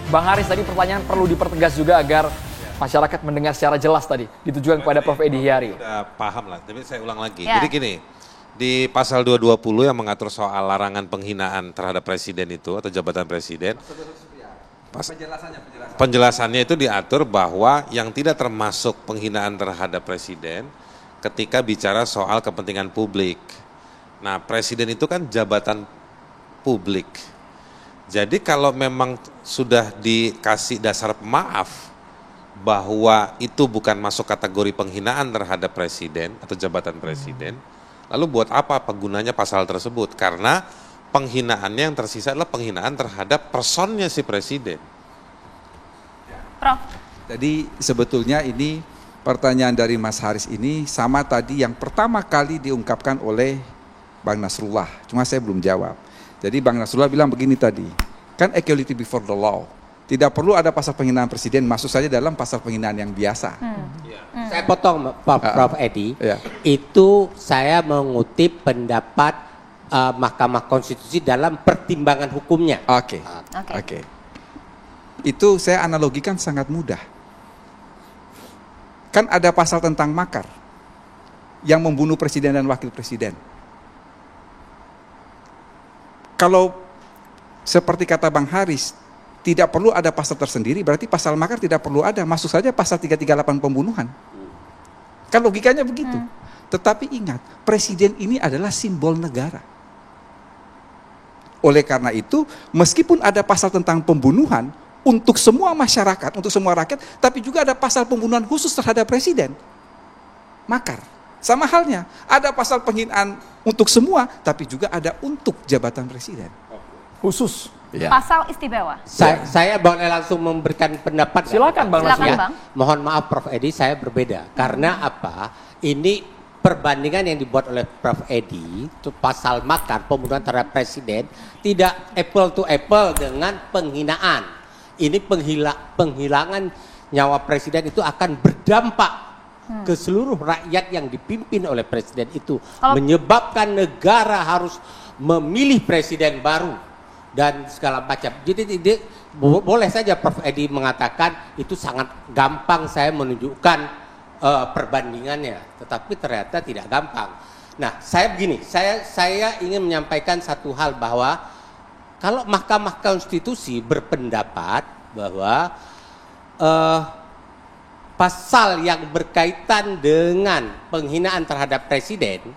Bang Haris, tadi pertanyaan perlu dipertegas juga agar masyarakat mendengar secara jelas tadi, ditujukan kepada Prof. Edi Hiari. Udah paham lah, tapi saya ulang lagi. Jadi gini, di pasal 220 yang mengatur soal larangan penghinaan terhadap presiden itu atau jabatan presiden, penjelasannya itu diatur bahwa yang tidak termasuk penghinaan terhadap presiden ketika bicara soal kepentingan publik. Nah, presiden itu kan jabatan publik. Jadi kalau memang sudah dikasih dasar pemaaf bahwa itu bukan masuk kategori penghinaan terhadap presiden atau jabatan presiden, lalu buat apa gunanya pasal tersebut? Karena penghinaannya yang tersisa adalah penghinaan terhadap personnya si presiden. Prof. Jadi sebetulnya ini pertanyaan dari Mas Haris ini sama tadi yang pertama kali diungkapkan oleh Bang Nasrullah, cuma saya belum jawab. Jadi Bang Nasrullah bilang begini tadi, kan equality before the law. Tidak perlu ada pasal penghinaan presiden, masuk saja dalam pasal penghinaan yang biasa. Saya potong Prof. Edi, itu saya mengutip pendapat Mahkamah Konstitusi dalam pertimbangan hukumnya. Oke. Itu saya analogikan sangat mudah. Kan ada pasal tentang makar yang membunuh presiden dan wakil presiden. Kalau seperti kata Bang Haris, tidak perlu ada pasal tersendiri, berarti pasal makar tidak perlu ada, masuk saja pasal 338 pembunuhan. Kan logikanya begitu. Tetapi ingat, presiden ini adalah simbol negara. Oleh karena itu, meskipun ada pasal tentang pembunuhan untuk semua masyarakat, untuk semua rakyat, tapi juga ada pasal pembunuhan khusus terhadap presiden. Makar. Sama halnya, ada pasal penghinaan untuk semua, tapi juga ada untuk jabatan presiden. Khusus. Ya. Pasal istimewa. Saya boleh langsung memberikan pendapat. Silakan Bang Nasrullah. Bang. Mohon maaf Prof. Edi, saya berbeda. Karena apa? Ini perbandingan yang dibuat oleh Prof. Edi, itu pasal makar pembunuhan terhadap presiden, tidak apple to apple dengan penghinaan. Ini penghilangan nyawa presiden itu akan berdampak ke seluruh rakyat yang dipimpin oleh presiden itu. Menyebabkan negara harus memilih presiden baru dan segala macam. Jadi boleh saja Prof. Edi mengatakan itu sangat gampang saya menunjukkan perbandingannya, tetapi ternyata tidak gampang. Nah, saya begini, saya ingin menyampaikan satu hal bahwa kalau Mahkamah Konstitusi berpendapat bahwa pasal yang berkaitan dengan penghinaan terhadap presiden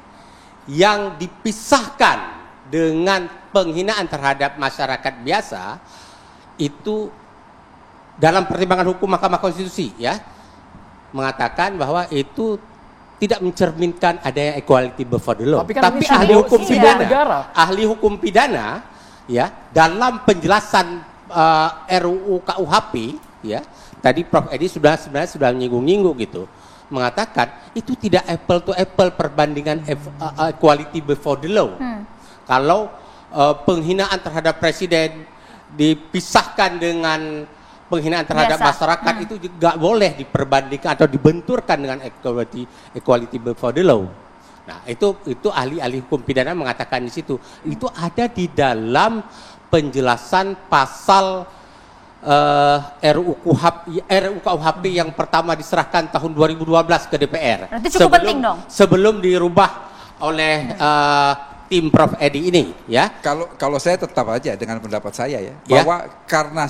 yang dipisahkan dengan penghinaan terhadap masyarakat biasa itu dalam pertimbangan hukum Mahkamah Konstitusi ya mengatakan bahwa itu tidak mencerminkan adanya equality before the law. Tapi ahli hukum pidana ya dalam penjelasan RUU KUHP ya tadi Prof. Edi sebenarnya sudah menyinggung-nyinggung gitu mengatakan itu tidak apple to apple perbandingan equality before the law. Kalau penghinaan terhadap presiden dipisahkan dengan penghinaan terhadap masyarakat itu juga boleh diperbandingkan atau dibenturkan dengan equality before the law. Nah, itu ahli-ahli hukum pidana mengatakan di situ. Itu ada di dalam penjelasan pasal RUU KUHP yang pertama diserahkan tahun 2012 ke DPR. Berarti cukup penting dong. Sebelum dirubah oleh tim Prof. Edi ini, ya. Kalau saya tetap aja dengan pendapat saya ya, bahwa karena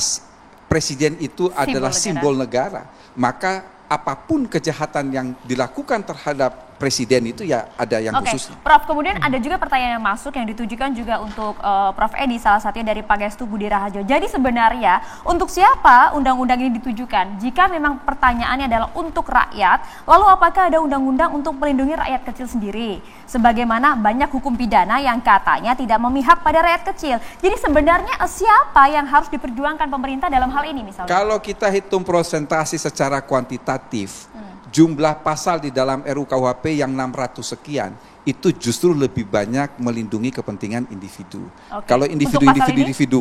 presiden itu adalah simbol negara, maka apapun kejahatan yang dilakukan terhadap presiden itu ya ada yang khususnya. Prof, kemudian ada juga pertanyaan yang masuk yang ditujukan juga untuk Prof. Edi, salah satunya dari Pangestu Budi Raharjo. Jadi sebenarnya untuk siapa undang-undang ini ditujukan? Jika memang pertanyaannya adalah untuk rakyat, lalu apakah ada undang-undang untuk melindungi rakyat kecil sendiri? Sebagaimana banyak hukum pidana yang katanya tidak memihak pada rakyat kecil. Jadi sebenarnya siapa yang harus diperjuangkan pemerintah dalam hal ini misalnya? Kalau kita hitung prosentasi secara kuantitatif, jumlah pasal di dalam RUU KUHP yang 600 sekian itu justru lebih banyak melindungi kepentingan individu. Kalau individu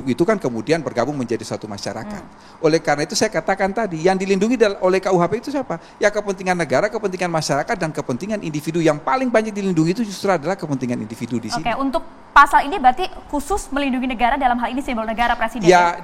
itu kan kemudian bergabung menjadi satu masyarakat. Oleh karena itu saya katakan tadi yang dilindungi oleh KUHP itu siapa? Ya kepentingan negara, kepentingan masyarakat dan kepentingan individu. Yang paling banyak dilindungi itu justru adalah kepentingan individu di sini. Untuk pasal ini berarti khusus melindungi negara, dalam hal ini simbol negara presiden. Ya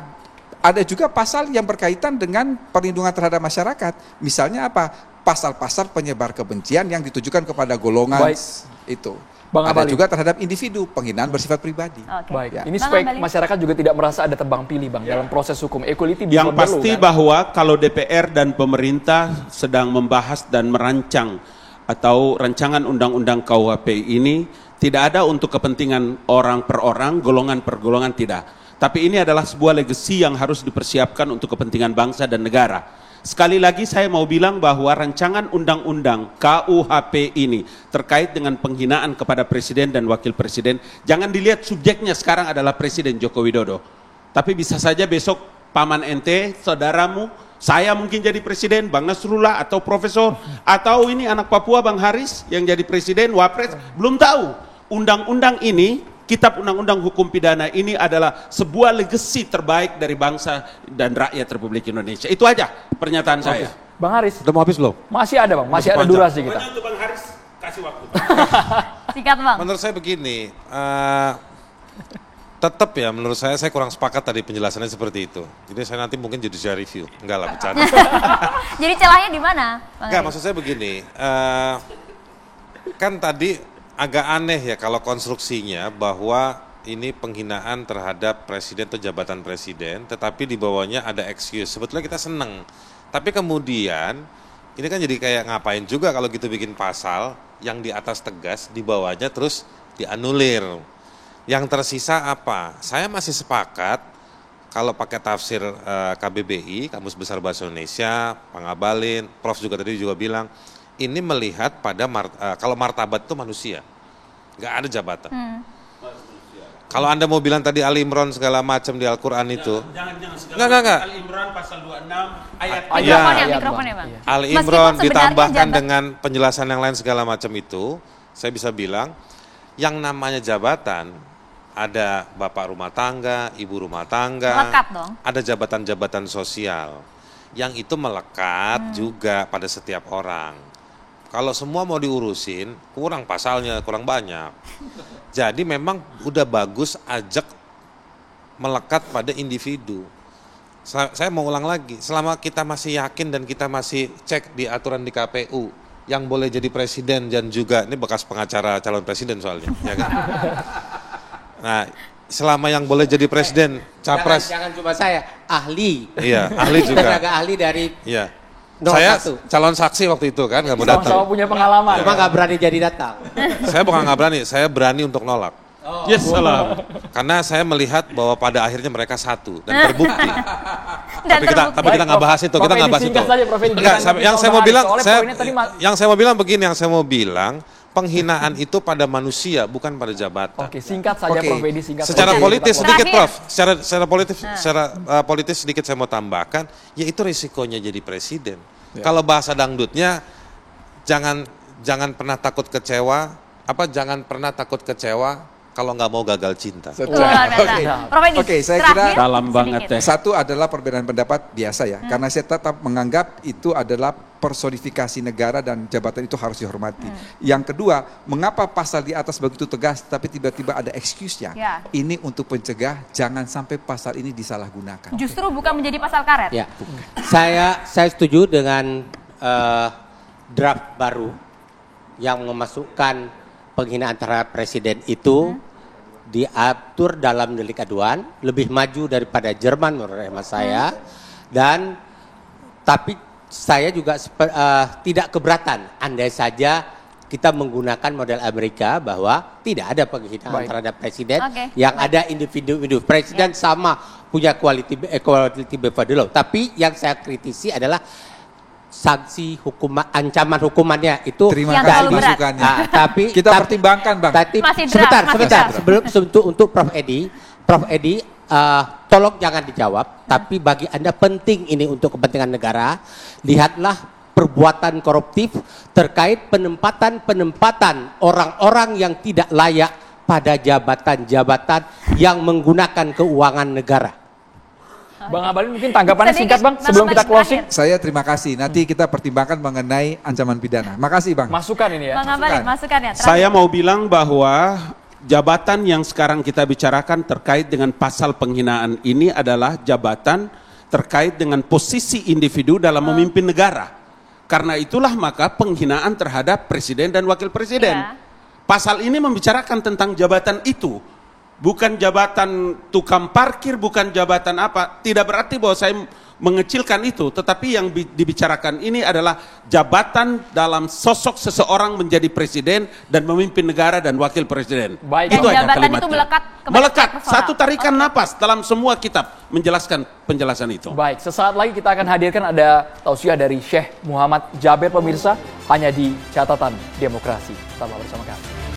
Ada juga pasal yang berkaitan dengan perlindungan terhadap masyarakat. Misalnya apa? Pasal-pasal penyebar kebencian yang ditujukan kepada golongan Baik. itu. Bang Ada Abalin. juga terhadap individu, penghinaan bersifat pribadi. Oke. Baik, Ya. ini Bang supaya Abalin. masyarakat juga tidak merasa ada tebang pilih Bang dalam proses hukum. Equality Yang before the pasti law, kan? bahwa kalau DPR dan pemerintah sedang membahas dan merancang atau rancangan undang-undang KUHP ini tidak ada untuk kepentingan orang per orang, golongan per golongan, tidak. Tapi ini adalah sebuah legacy yang harus dipersiapkan untuk kepentingan bangsa dan negara. Sekali lagi saya mau bilang bahwa rancangan undang-undang KUHP ini terkait dengan penghinaan kepada presiden dan wakil presiden, jangan dilihat subjeknya sekarang adalah Presiden Joko Widodo. Tapi bisa saja besok paman ente, saudaramu, saya mungkin jadi presiden, Bang Nasrullah atau profesor, atau ini anak Papua Bang Haris yang jadi presiden, wapres, belum tahu. Undang-undang ini, kitab undang-undang hukum pidana ini adalah sebuah legacy terbaik dari bangsa dan rakyat Republik Indonesia. Itu aja pernyataan saya. Bang Haris, Udah mau habis belum? masih ada Bang, masih ada Panjang. durasi kita. Pokoknya untuk Bang Haris kasih waktu. Singkat Bang. Menurut saya begini, tetap ya menurut saya kurang sepakat tadi penjelasannya seperti itu. Jadi saya nanti mungkin judicial review. Enggak lah, bercanda. Jadi celahnya di mana? Bang Enggak, Haris? maksud saya begini, kan tadi agak aneh ya kalau konstruksinya bahwa ini penghinaan terhadap presiden atau jabatan presiden, tetapi di bawahnya ada excuse. Sebetulnya kita seneng, tapi kemudian ini kan jadi kayak ngapain juga kalau gitu bikin pasal yang di atas tegas, di bawahnya terus dianulir. Yang tersisa apa? Saya masih sepakat kalau pakai tafsir KBBI, Kamus Besar Bahasa Indonesia, Bang Abalin, Prof juga tadi juga bilang, ini melihat pada kalau martabat itu manusia, nggak ada jabatan. Kalau Anda mau bilang tadi Ali Imran segala macam di Al-Quran itu, Jangan Enggak. Al Imran pasal 26 ayat Mikrofonnya, Iya, mikrofonnya Bang. Ali Meskipun Imran sebenarnya ditambahkan jabat- dengan penjelasan yang lain segala macam itu, saya bisa bilang, yang namanya jabatan, ada bapak rumah tangga, ibu rumah tangga, Melekat dong. ada jabatan-jabatan sosial, yang itu melekat juga pada setiap orang. Kalau semua mau diurusin, kurang pasalnya, kurang banyak. Jadi memang udah bagus ajak melekat pada individu. Saya mau ulang lagi, selama kita masih yakin dan kita masih cek di aturan di KPU, yang boleh jadi presiden dan juga, ini bekas pengacara calon presiden soalnya, ya kan? Nah, selama yang boleh jadi presiden, capres, Jangan cuma saya, ahli. iya, ahli juga. Tenaga ahli dari Iya. 01. Saya calon saksi waktu itu kan, nggak mau Sama-sama datang. punya pengalaman. cuma nggak berani jadi datang. Saya bukan nggak berani, saya berani untuk nolak. Yes, salam. Karena saya melihat bahwa pada akhirnya mereka satu dan terbukti. Dan Tapi kita nggak bahas itu, Prof kita nggak Edi, bahas itu. singkat saja, Prof Edi, Enggak, ditanggapi yang sama saya mau Bang bilang, Haris. Soalnya poinnya tadi yang saya mau bilang begini, yang saya mau bilang penghinaan itu pada manusia bukan pada jabatan. Oke, singkat saja Oke. Prof Edi, singkat. Secara saja. politis Kita sedikit Terakhir. Prof, secara politis sedikit saya mau tambahkan, yaitu risikonya jadi presiden. Kalau bahasa dangdutnya jangan pernah takut kecewa, jangan pernah takut kecewa kalau nggak mau gagal cinta. Prof Edi, Oke, saya terakhir, kira dalam banget sedikit. ya. Satu adalah perbedaan pendapat biasa ya, karena saya tetap menganggap itu adalah personifikasi negara dan jabatan itu harus dihormati. Yang kedua, mengapa pasal di atas begitu tegas tapi tiba-tiba ada excuse-nya? Ya. Ini untuk pencegah jangan sampai pasal ini disalahgunakan. Justru bukan menjadi pasal karet. Ya, saya setuju dengan draft baru yang memasukkan penghinaan terhadap presiden itu diatur dalam delik aduan, lebih maju daripada Jerman menurut hemat saya, dan tapi saya juga tidak keberatan andai saja kita menggunakan model Amerika bahwa tidak ada penghinaan Baik. terhadap presiden, Oke. yang ada individu-individu. Presiden sama punya quality before the law. Tapi yang saya kritisi adalah sanksi ancaman hukumannya itu Terima Yang kasih terlalu berat. masukannya. Tapi Kita pertimbangkan, Bang. Tapi Masih draft, sebentar, masih sebentar. draft. Sebelum untuk Prof Edi, tolong jangan dijawab. Tapi bagi Anda penting ini untuk kepentingan negara. Lihatlah perbuatan koruptif terkait penempatan orang-orang yang tidak layak pada jabatan-jabatan yang menggunakan keuangan negara. Bang Abalin mungkin tanggapannya Sedikit, singkat Bang, Bang sebelum Abalin, kita closing. terakhir. Saya terima kasih. Nanti kita pertimbangkan mengenai ancaman pidana. Makasih, Bang. Masukan ini ya. Bang Abalin, masukannya. Terakhir. Saya mau bilang bahwa jabatan yang sekarang kita bicarakan terkait dengan pasal penghinaan ini adalah jabatan terkait dengan posisi individu dalam memimpin negara. Karena itulah maka penghinaan terhadap presiden dan wakil presiden. Ya. Pasal ini membicarakan tentang jabatan itu. Bukan jabatan tukang parkir, bukan jabatan apa. Tidak berarti bahwa saya mengecilkan itu, tetapi yang dibicarakan ini adalah jabatan dalam sosok seseorang menjadi presiden dan memimpin negara dan wakil presiden. Baik. Dan Itu aja jabatan kalimatnya. itu melekat kepada Melekat, personal. satu tarikan napas dalam semua kitab menjelaskan penjelasan itu. Baik, sesaat lagi kita akan hadirkan ada tausiah dari Syekh Muhammad Jaber pemirsa hanya di Catatan Demokrasi. Tetaplah bersama kami.